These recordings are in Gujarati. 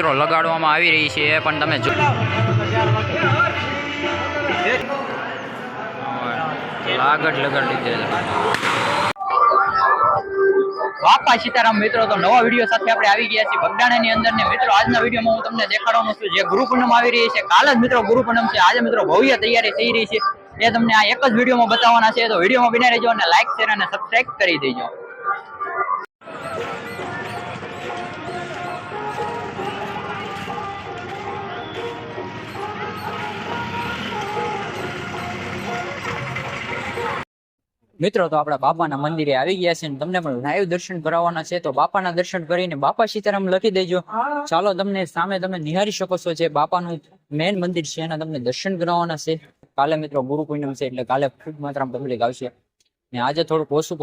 મિત્રો લગાડવામાં આવી રહી છે એ પણ તમે લાગટ લગાડી દીધેલા. બાપા સીતારામ મિત્રો, તો નવા વિડીયો સાથે આપણે આવી ગયા છીએ બગદાણાની અંદર ને મિત્રો આજના વિડીયોમાં હું તમને દેખાડવાનો છું જે ગુરુ પૂનમ આવી રહી છે. કાલ જ મિત્રો ગુરુ પૂનમ છે. આજે મિત્રો ભવ્ય તૈયારી થઈ રહી છે એ તમને આ એક જ વિડીયોમાં બતાવવાના છે. તો વિડીયોમાં બને રહેજો અને લાઈક શેર અને સબસ્ક્રાઇબ કરી દેજો. મિત્રો તો આપણા બાપાના મંદિરે આવી ગયા છે ને તમને પણ લાઈવ દર્શન કરાવવાના છે. તો બાપાના દર્શન કરીને બાપા સીતારામ લખી દેજો. ચાલો તમને સામે તમે નિહાળી શકો છો જે બાપાનું મેન મંદિર છે એના તમને દર્શન કરાવવાના છે. કાલે મિત્રો ગુરુ પૂનમ છે એટલે કાલે ખૂબ માત્રામાં પબ્લિક આવશે ને આજે થોડુંક ઓછું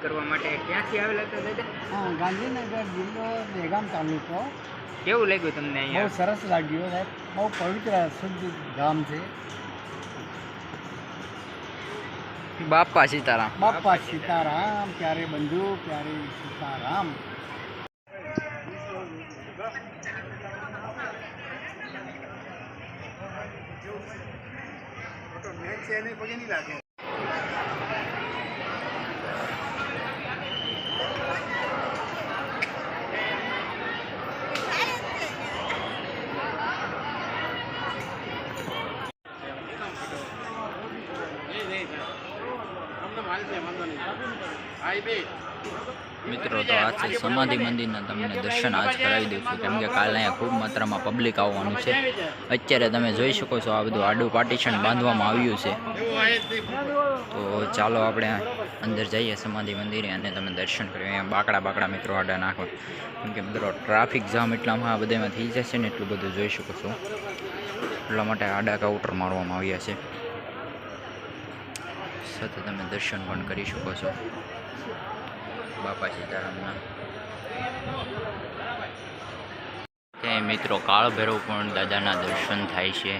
કરવા માટે ક્યાંથી આવેલા હતા દાદા? હા, ગાંધીનગર જિલ્લો દહેગામ તાલુકો. કેવું લાગ્યું તમને બહુ અહીંયા? સરસ લાગ્યું સાહેબ. બહુ પવિત્ર શુદ્ધ ગામ છે. બાપા સીતારામ. બાપા સીતારામ, પ્યારે બંધુ પ્યારે સીતારામ. મિત્રો તો આ છે સમાધિ મંદિરના તમને દર્શન આજ કરાવી દઉં છું કેમ કે કાલે અહીંયા ખૂબ માત્રામાં પબ્લિક આવવાનું છે. અત્યારે તમે જોઈ શકો છો આ બધું આડું પાર્ટીશન બાંધવામાં આવ્યું છે. તો ચાલો આપણે અંદર જઈએ સમાધિ મંદિરે અને તમે દર્શન કરીએ. અહીંયા બાકડા મિત્રો આડા નાખો કેમ કે મિત્રો ટ્રાફિક જામ એટલામાં આ બધામાં થઈ જશે ને એટલું બધું જોઈ શકો છો. એટલા માટે આડા કાઉન્ટર મારવામાં આવ્યા છે. સાથે તમે દર્શન પણ કરી શકો છો બાપા સીતારામના. ત્યાં મિત્રો કાળ ભૈરવ પણ દાદાના દર્શન થાય છે.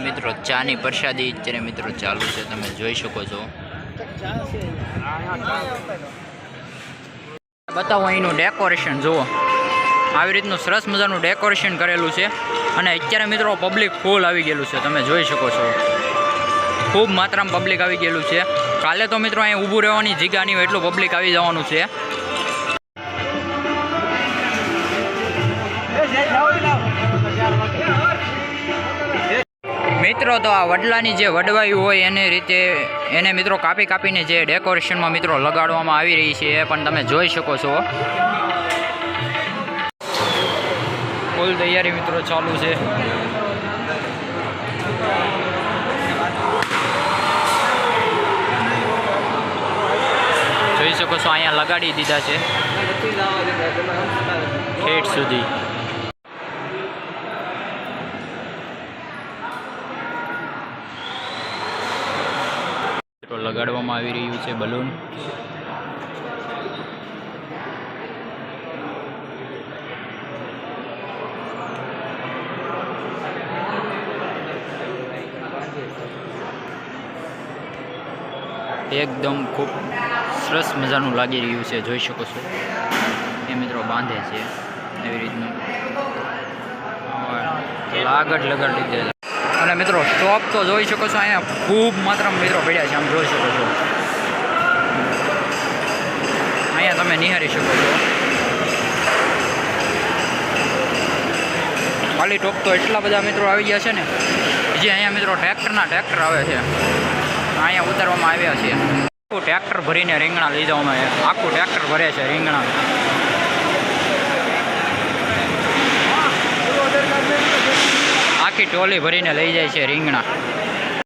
મિત્રો ચાની પ્રસાદી અત્યારે મિત્રો ચાલુ છે તમે જોઈ શકો છો. બતાવો અહીંનું ડેકોરેશન જુઓ. આવી રીતનું સરસ મજાનું ડેકોરેશન કરેલું છે અને અત્યારે મિત્રો પબ્લિક ફૂલ આવી ગયેલું છે તમે જોઈ શકો છો. ખૂબ માત્રામાં પબ્લિક આવી ગયેલું છે. કાલે તો મિત્રો અહીં ઊભું રહેવાની જગ્યા નહીં હોય એટલું પબ્લિક આવી જવાનું છે. મિત્રો તો આ વડલાની જે વડવાઈ હોય એની રીતે એને મિત્રો કાપીને જે ડેકોરેશનમાં મિત્રો લગાડવામાં આવી રહી છે એ પણ તમે જોઈ શકો છો. ફૂલ તૈયારી મિત્રો ચાલુ છે. જોઈ શકો છો અહીંયા લગાડી દીધા છે ઠેઠ સુધી. લગાડવામાં આવી રહ્યું છે બલૂન. એકદમ ખૂબ સરસ મજાનું લાગી રહ્યું છે જોઈ શકો છો. એ મિત્રો બાંધે છે એવી રીતનું લાગટ લગાડી દીધેલા. અને મિત્રો સ્ટોપ તો જોઈ શકો છો અહીંયા ખૂબ માત્રામાં મિત્રો પડ્યા છે આમ જોઈ શકો છો. અહીંયા તમે નિહાળી શકો છો. ખાલી ટોપ તો એટલા બધા મિત્રો આવી ગયા છે ને જે અહીંયા મિત્રો ટ્રેક્ટર આવે છે અહીંયા ઉતારવામાં આવ્યા છે. આખું ટ્રેક્ટર ભરીને રીંગણા લઈ જવામાં આખું ટ્રેક્ટર ભરે છે રીંગણા. આખી ટોલી ભરીને લઈ જાય છે રીંગણા.